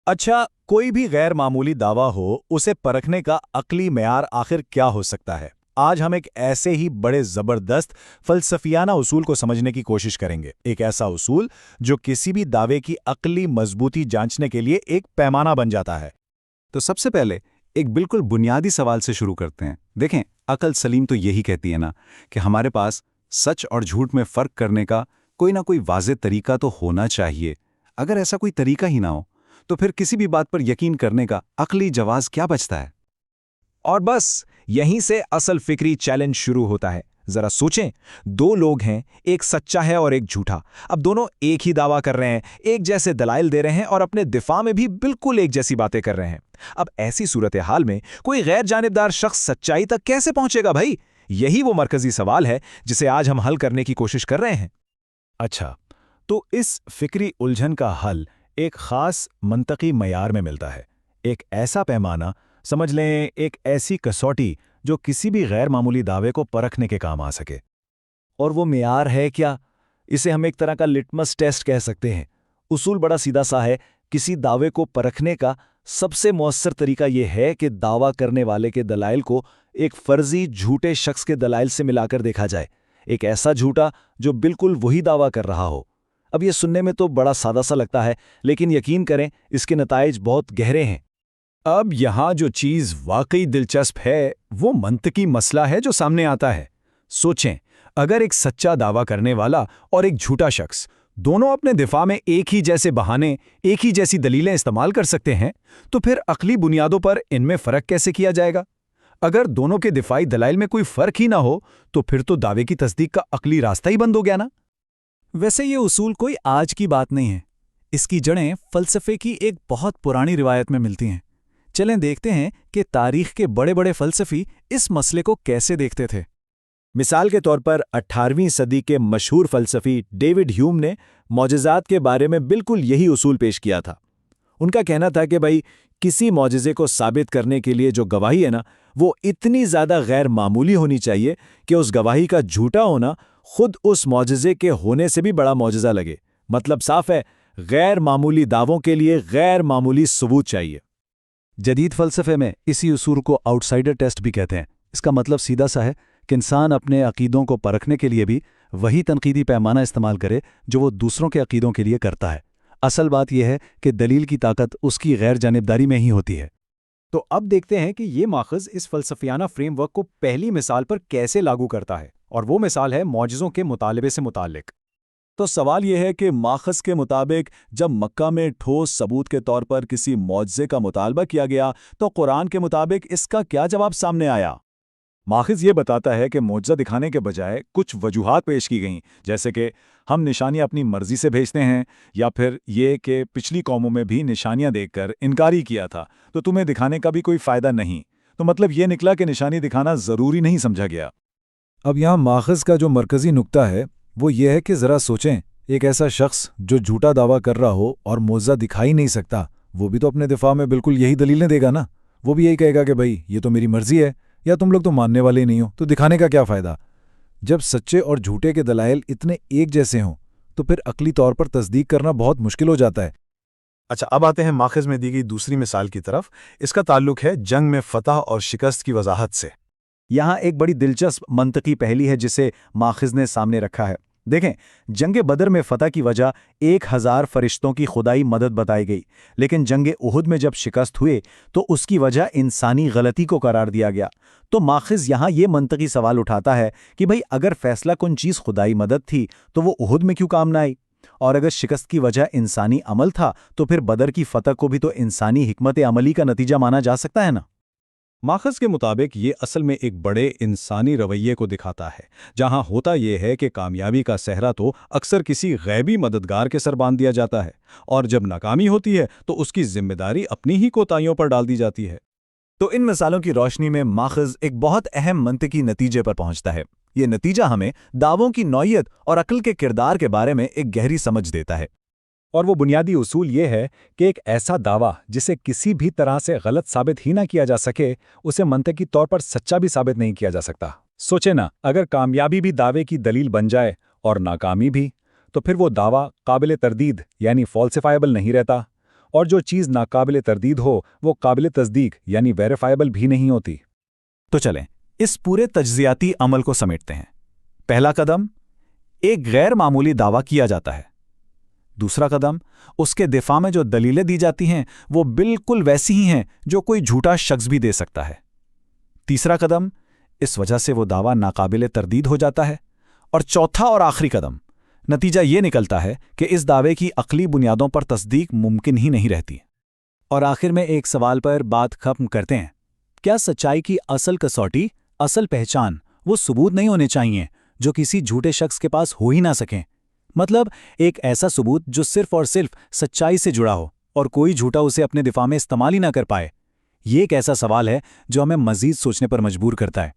अच्छा, कोई भी गैर मामूली दावा हो, उसे परखने का अक्ली मेयार आखिर क्या हो सकता है? आज हम एक ऐसे ही बड़े जबरदस्त फलसफियाना उसूल को समझने की कोशिश करेंगे। एक ऐसा उसूल जो किसी भी दावे की अक्ली मजबूती जांचने के लिए एक पैमाना बन जाता है। तो सबसे पहले एक बिल्कुल बुनियादी सवाल से शुरू करते हैं। देखें, अकल सलीम तो यही कहती है ना कि हमारे पास सच और झूठ में फर्क करने का कोई ना कोई वाज़ेह तरीका तो होना चाहिए। अगर ऐसा कोई तरीका ही ना हो तो फिर किसी भी बात पर यकीन करने का अक्ली जवाज़ क्या बचता है? और बस यहीं से असल फिक्री चैलेंज शुरू होता है। जरा सोचें, दो लोग हैं, एक सच्चा है और एक झूठा। अब दोनों एक ही दावा कर रहे हैं, एक जैसे दलाइल दे रहे हैं और अपने दिफा में भी बिल्कुल एक जैसी बातें कर रहे हैं। अब ऐसी सूरत हाल में कोई गैर जानिबदार शख्स सच्चाई तक कैसे पहुंचेगा भाई? यही वो मरकजी सवाल है जिसे आज हम हल करने की कोशिश कर रहे हैं। अच्छा, तो इस फिक्री उलझन का हल एक खास मंतकी मयार में मिलता है। एक ऐसा पैमाना, समझ लें एक ऐसी कसौटी जो किसी भी गैर मामूली दावे को परखने के काम आ सके। और वो मेयार है क्या? इसे हम एक तरह का लिटमस टेस्ट कह सकते हैं। उसूल बड़ा सीधा सा है, किसी दावे को परखने का सबसे मौसर तरीका यह है कि दावा करने वाले के दलाइल को एक फर्जी झूठे शख्स के दलाइल से मिलाकर देखा जाए। एक ऐसा झूठा जो बिल्कुल वही दावा कर रहा हो। अब यह सुनने में तो बड़ा सादा सा लगता है, लेकिन यकीन करें इसके नताइज बहुत गहरे हैं। अब यहाँ जो चीज़ वाकई दिलचस्प है वो मंतकी मसला है जो सामने आता है। सोचें, अगर एक सच्चा दावा करने वाला और एक झूठा शख्स दोनों अपने दिफा में एक ही जैसे बहाने, एक ही जैसी दलीलें इस्तेमाल कर सकते हैं, तो फिर अक्ली बुनियादों पर इनमें फ़र्क कैसे किया जाएगा? अगर दोनों के दिफाई दलाइल में कोई फ़र्क ही ना हो तो फिर तो दावे की तस्दीक का अक्ली रास्ता ही बंद हो गया ना। वैसे ये उसूल कोई आज की बात नहीं है। इसकी जड़ें फ़लसफ़े की एक बहुत पुरानी रिवायत में मिलती हैं। चलें देखते हैं कि तारीख़ के बड़े बड़े फ़लसफ़ी इस मसले को कैसे देखते थे। मिसाल के तौर पर 18वीं सदी के मशहूर फ़लसफ़ी डेविड ह्यूम ने मौजज़ात के बारे में बिल्कुल यही उसूल पेश किया था। उनका कहना था कि भाई, किसी मौजज़े को साबित करने के लिए जो गवाही है ना, वो इतनी ज़्यादा गैर मामूली होनी चाहिए कि उस गवाही का झूठा होना खुद उस मौजज़े के होने से भी बड़ा मौजज़ा लगे। मतलब साफ है, गैर मामूली दावों के लिए गैर मामूली सबूत चाहिए। जदीद फ़लसफ़े में इसी उसूल को आउटसाइडर टेस्ट भी कहते हैं। इसका मतलब सीधा सा है कि इंसान अपने अकीदों को परखने के लिए भी वही तनकीदी पैमाना इस्तेमाल करे जो वो दूसरों के अकीदों के लिए करता है। असल बात यह है कि दलील की ताकत उसकी गैर जानिबदारी में ही होती है। तो अब देखते हैं कि ये माखज़ इस फ़लसफ़ियाना फ्रेमवर्क को पहली मिसाल पर कैसे लागू करता है, और वो मिसाल है मौजज़ों के मुतालबे से मुताल्लिक। तो सवाल यह है कि माखज़ के मुताबिक जब मक्का में ठोस सबूत के तौर पर किसी मौजज़े का मुतालबा किया गया, तो कुरान के मुताबिक इसका क्या जवाब सामने आया? माखज़ ये बताता है कि मौजज़ा दिखाने के बजाय कुछ वजूहात पेश की गईं, जैसे कि हम निशानियां अपनी मर्जी से भेजते हैं, या फिर ये कि पिछली कौमों में भी निशानियां देखकर इनकारी किया था, तो तुम्हें दिखाने का भी कोई फ़ायदा नहीं। तो मतलब ये निकला कि निशानी दिखाना ज़रूरी नहीं समझा गया। अब यहाँ माखज़ का जो मरकज़ी नुक्ता है वो ये है कि ज़रा सोचें, एक ऐसा शख्स जो झूठा दावा कर रहा हो और मौजज़ा दिखा ही नहीं सकता, वो भी तो अपने दिफा में बिल्कुल यही दलीलें देगा ना। वो भी यही कहेगा कि भाई ये तो मेरी मर्जी है, या तुम लोग तो मानने वाले ही नहीं हो, तो दिखाने का क्या फ़ायदा। जब सच्चे और झूठे के दलाइल इतने एक जैसे हों तो फिर अक्ली तौर पर तस्दीक करना बहुत मुश्किल हो जाता है। अच्छा, अब आते हैं माखज़ में दी गई दूसरी मिसाल की तरफ। इसका ताल्लुक है जंग में फ़तह और शिकस्त की वजाहत से। यहाँ एक बड़ी दिलचस्प मंतकी पहली है जिसे माखज़ ने सामने रखा है। देखें, जंग बदर में फ़तह की वजह 1000 फरिश्तों की खुदाई मदद बताई गई, लेकिन जंग उहुद में जब शिकस्त हुए तो उसकी वजह इंसानी गलती को करार दिया गया। तो माखज़ यहाँ ये मंतकी सवाल उठाता है कि भाई, अगर फैसला कुन चीज़ खुदाई मदद थी तो वो उहुद में क्यों काम न आई? और अगर शिकस्त की वजह इंसानी अमल था तो फिर बदर की फ़तह को भी तो इंसानी हिकमत अमली का नतीजा माना जा सकता है ना। माखज़ के मुताबिक ये असल में एक बड़े इंसानी रवैये को दिखाता है, जहां होता यह है कि कामयाबी का सेहरा तो अक्सर किसी गैबी मददगार के सर बांध दिया जाता है, और जब नाकामी होती है तो उसकी जिम्मेदारी अपनी ही कोताहियों पर डाल दी जाती है। तो इन मिसालों की रोशनी में माखज़ एक बहुत अहम मंतकी नतीजे पर पहुंचता है। ये नतीजा हमें दावों की नौइयत और अक्ल के किरदार के बारे में एक गहरी समझ देता है। और वो बुनियादी उसूल ये है कि एक ऐसा दावा जिसे किसी भी तरह से गलत साबित ही ना किया जा सके, उसे मंतकी तौर पर सच्चा भी साबित नहीं किया जा सकता। सोचे ना, अगर कामयाबी भी दावे की दलील बन जाए और नाकामी भी, तो फिर वो दावा काबिल तरदीद यानी फॉल्सिफाइबल नहीं रहता। और जो चीज़ नाकाबिले तर्दीद हो वो काबिल तस्दीक यानी वेरीफाइबल भी नहीं होती। तो चलें इस पूरे तज्जियाती अमल को समेटते हैं। पहला कदम, एक गैर मामूली दावा किया जाता है। दूसरा कदम, उसके दिफा में जो दलीलें दी जाती हैं वो बिल्कुल वैसी ही हैं जो कोई झूठा शख्स भी दे सकता है। तीसरा कदम, इस वजह से वो दावा नाकाबिले तरदीद हो जाता है। और चौथा और आखिरी कदम, नतीजा ये निकलता है कि इस दावे की अक्ली बुनियादों पर तस्दीक मुमकिन ही नहीं रहती। और आखिर में एक सवाल पर बात खत्म करते हैं। क्या सच्चाई की असल कसौटी, असल पहचान वो सबूत नहीं होने चाहिए जो किसी झूठे शख्स के पास हो ही ना सकें? मतलब एक ऐसा सबूत जो सिर्फ और सिर्फ सच्चाई से जुड़ा हो और कोई झूठा उसे अपने दिफा में इस्तेमाल ही ना कर पाए। ये एक ऐसा सवाल है जो हमें मजीद सोचने पर मजबूर करता है।